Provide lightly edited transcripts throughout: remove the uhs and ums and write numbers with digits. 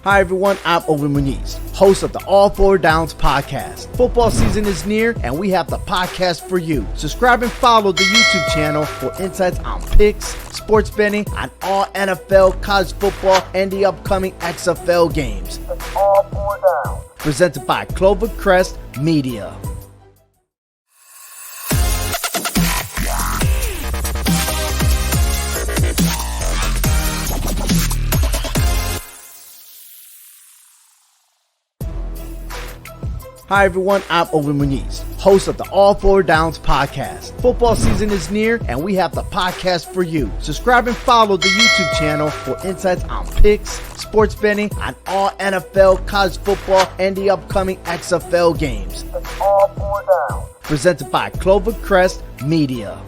Hi everyone, I'm Owen Muniz, host of the All Four Downs podcast. Football season is near and we have the podcast for you. Subscribe and follow the YouTube channel for insights on picks, sports betting, on all NFL, college football, and the upcoming XFL games. It's All Four Downs. Presented by Clovercrest Media. Hi everyone, I'm Owen Muniz, host of the All Four Downs podcast. Football season is near and we have the podcast for you. Subscribe and follow the YouTube channel for insights on picks, sports betting, on all NFL, college football, and the upcoming XFL games. It's All Four Downs. Presented by Clovercrest Media.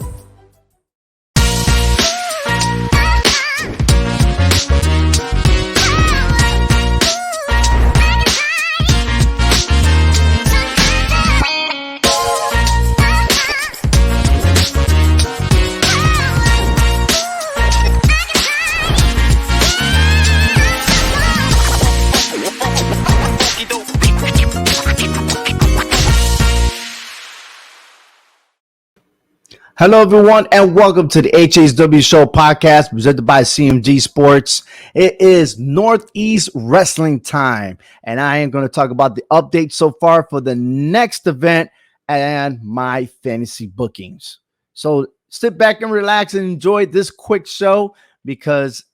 Hello, everyone, and welcome to the HHWShow podcast presented by CMG Sports. It is Northeast Wrestling time, and I am going to talk about the update so far for the next event and my fantasy bookings. So sit back and relax and enjoy this quick show because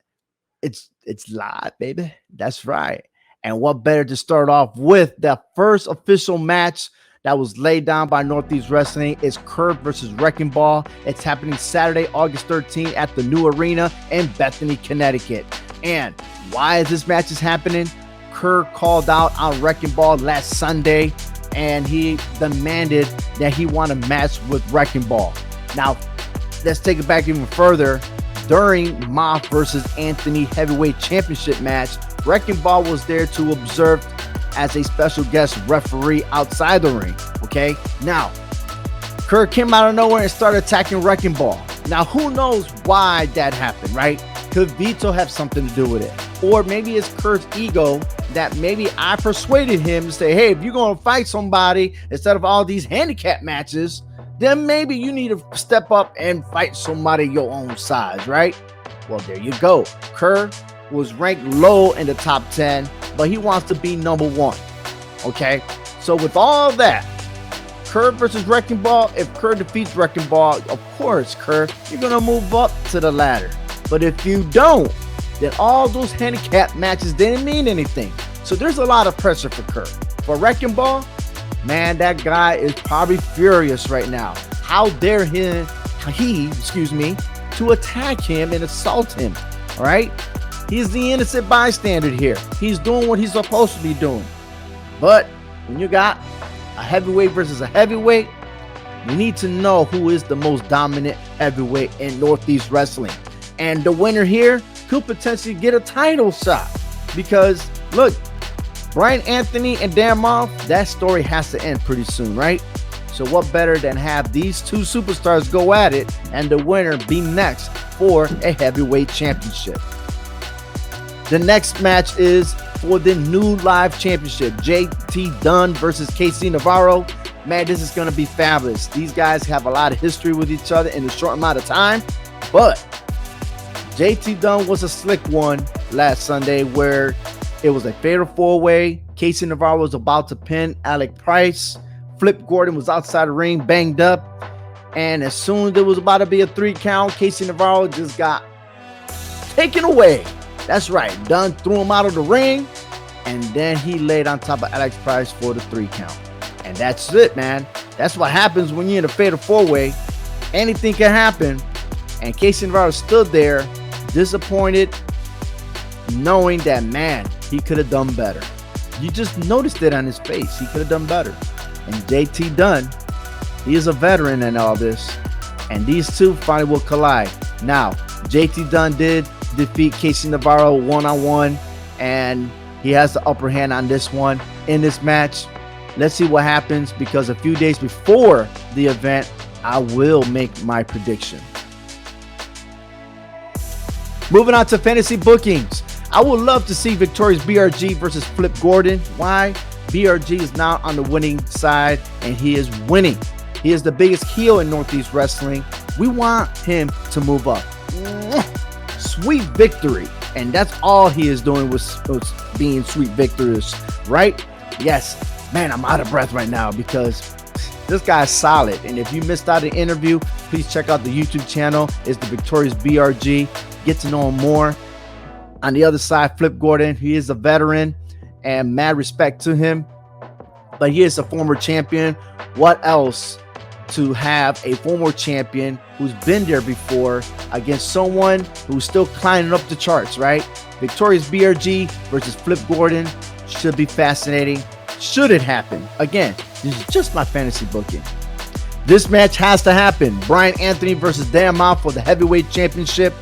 it's live, baby. That's right. And what better to start off with the first official match that was laid down by Northeast Wrestling is Kerr versus Wrecking Ball. It's happening Saturday, August 13th at the new arena in Bethany, Connecticut. And why is this match happening? Kerr called out on Wrecking Ball last Sunday, and he demanded that he want a match with Wrecking Ball. Now, let's take it back even further. During Maff versus Anthony Heavyweight Championship match, Wrecking Ball was there to observe as a special guest referee outside the ring. Okay, now Kerr came out of nowhere and started attacking Wrecking Ball. Now, who knows why that happened, right? Could Vito have something to do with it? Or maybe it's Kerr's ego that maybe I persuaded him to say, hey, if you're going to fight somebody instead of all these handicap matches, then maybe you need to step up and fight somebody your own size, right? Well, there you go. Kerr was ranked low in the top 10, but he wants to be number one. Okay, so with all that, Kerr versus Wrecking Ball, if Kerr defeats Wrecking Ball, of course, Kerr, you're gonna move up to the ladder. But if you don't, then all those handicap matches didn't mean anything. So there's a lot of pressure for Kerr. For Wrecking Ball, man, that guy is probably furious right now. How dare he to attack him and assault him? All right. He's the innocent bystander here. He's doing what he's supposed to be doing. But when you got a heavyweight versus a heavyweight, you need to know who is the most dominant heavyweight in Northeast Wrestling. And the winner here could potentially get a title shot. Because, look, Brian Anthony and Dan Maff, that story has to end pretty soon, right? So what better than have these two superstars go at it and the winner be next for a heavyweight championship. The next match is for the new live championship, JT Dunn versus KC Navarro. Man, this is going to be fabulous. These guys have a lot of history with each other in a short amount of time, but JT Dunn was a slick one last Sunday where it was a fatal four-way. KC Navarro was about to pin Alec Price. Flip Gordon was outside the ring, banged up, and as soon as there was about to be a 3 count, KC Navarro just got taken away. That's right. Dunn threw him out of the ring, and then he laid on top of Alex Price for the 3 count. And that's it, man. That's what happens when you're in a fatal four-way. Anything can happen. And KC Navarro stood there, disappointed, knowing that, man, he could have done better. You just noticed it on his face. He could have done better. And JT Dunn, he is a veteran in all this. And these two finally will collide. Now, JT Dunn did defeat KC Navarro one-on-one, and he has the upper hand on this one in this match. Let's see what happens, because a few days before the event, I will make my prediction. Moving on to fantasy bookings. I would love to see Victorious BRG versus Flip Gordon. Why? BRG is now on the winning side, and he is winning. He is the biggest heel in Northeast Wrestling. We want him to move up. Sweet victory. And that's all he is doing was being sweet victorious, right? Yes. Man, I'm out of breath right now because this guy's solid. And if you missed out an interview, please check out the YouTube channel. It's the Victorious BRG. Get to know him more. On the other side, Flip Gordon, he is a veteran and mad respect to him. But he is a former champion. What else to have a former champion who's been there before against someone who's still climbing up the charts, right? Victorious BRG versus Flip Gordon should be fascinating. Should it happen? Again, this is just my fantasy booking. This match has to happen. Brian Anthony versus Dan Maff for the heavyweight championship.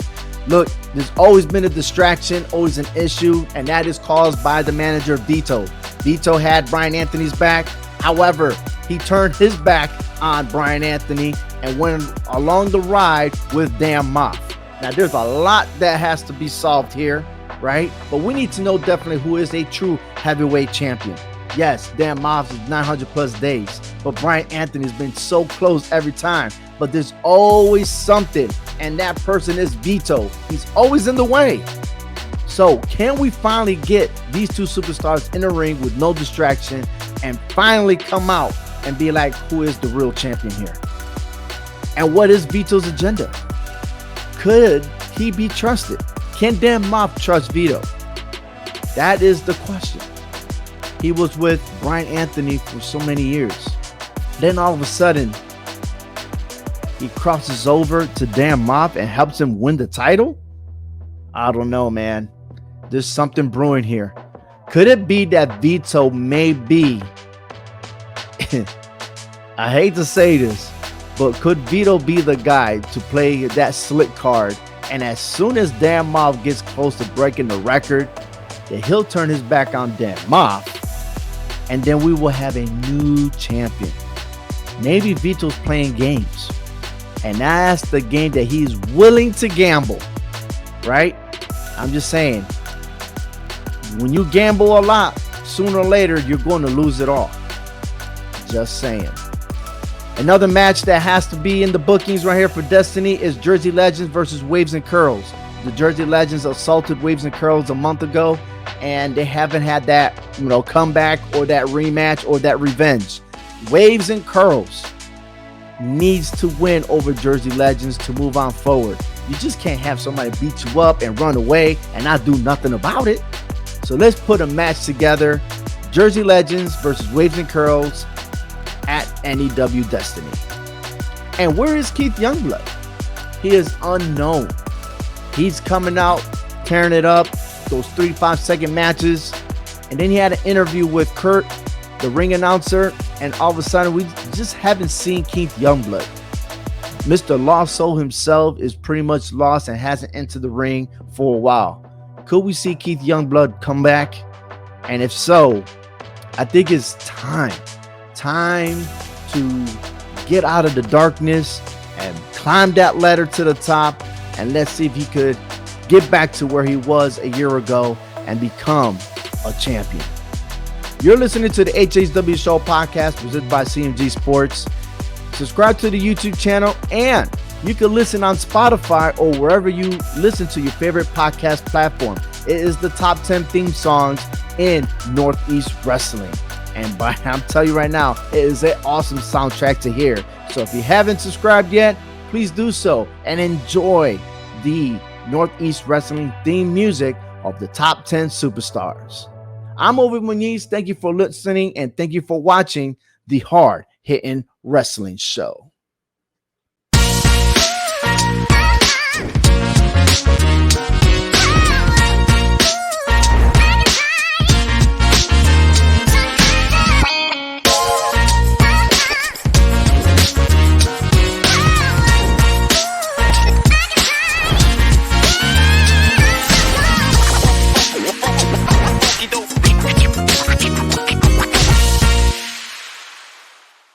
Look, there's always been a distraction, always an issue, and that is caused by the manager, Vito. Vito had Brian Anthony's back. However, he turned his back on Brian Anthony and went along the ride with Dan Maff. Now, there's a lot that has to be solved here, right? But we need to know definitely who is a true heavyweight champion. Yes, Dan Maff is 900 plus days, but Brian Anthony's been so close every time. But there's always something, and that person is Vito. He's always in the way. So can we finally get these two superstars in the ring with no distraction and finally come out and be like, who is the real champion here? And what is Vito's agenda? Could he be trusted? Can Dan Maff trust Vito? That is the question. He was with Brian Anthony for so many years. Then all of a sudden, he crosses over to Dan Maff and helps him win the title? I don't know, man. There's something brewing here. Could it be that Vito may be, I hate to say this, but could Vito be the guy to play that slick card? And as soon as Dan Maff gets close to breaking the record, that he'll turn his back on Dan Maff, and then we will have a new champion. Maybe Vito's playing games, and that's the game that he's willing to gamble, right? I'm just saying, when you gamble a lot, sooner or later, you're going to lose it all. Just saying. Another match that has to be in the bookings right here for Destiny is Jersey Legends versus Waves and Curls. The Jersey Legends assaulted Waves and Curls a month ago, and they haven't had that, comeback or that rematch or that revenge. Waves and Curls needs to win over Jersey Legends to move on forward. You just can't have somebody beat you up and run away and not do nothing about it. So let's put a match together. Jersey Legends versus Waves and Curls at NEW Destiny. And where is Keith Youngblood? He is unknown. He's coming out, tearing it up, those 3 5-second matches. And then he had an interview with Kerr, the ring announcer, and all of a sudden we just haven't seen Keith Youngblood. Mr. Lost Soul himself is pretty much lost and hasn't entered the ring for a while. Could we see Keith Youngblood come back? And if so, I think it's time to get out of the darkness and climb that ladder to the top, and let's see if he could get back to where he was a year ago and become a champion. You're listening to the HHWShow podcast presented by CMG Sports. Subscribe to the YouTube channel, and you can listen on Spotify or wherever you listen to your favorite podcast platform. It is the top 10 theme songs in Northeast Wrestling. And I'm telling you right now, it is an awesome soundtrack to hear. So if you haven't subscribed yet, please do so and enjoy the Northeast Wrestling theme music of the top 10 superstars. I'm Ovid Muniz. Thank you for listening, and thank you for watching the Hard Hitting Wrestling Show.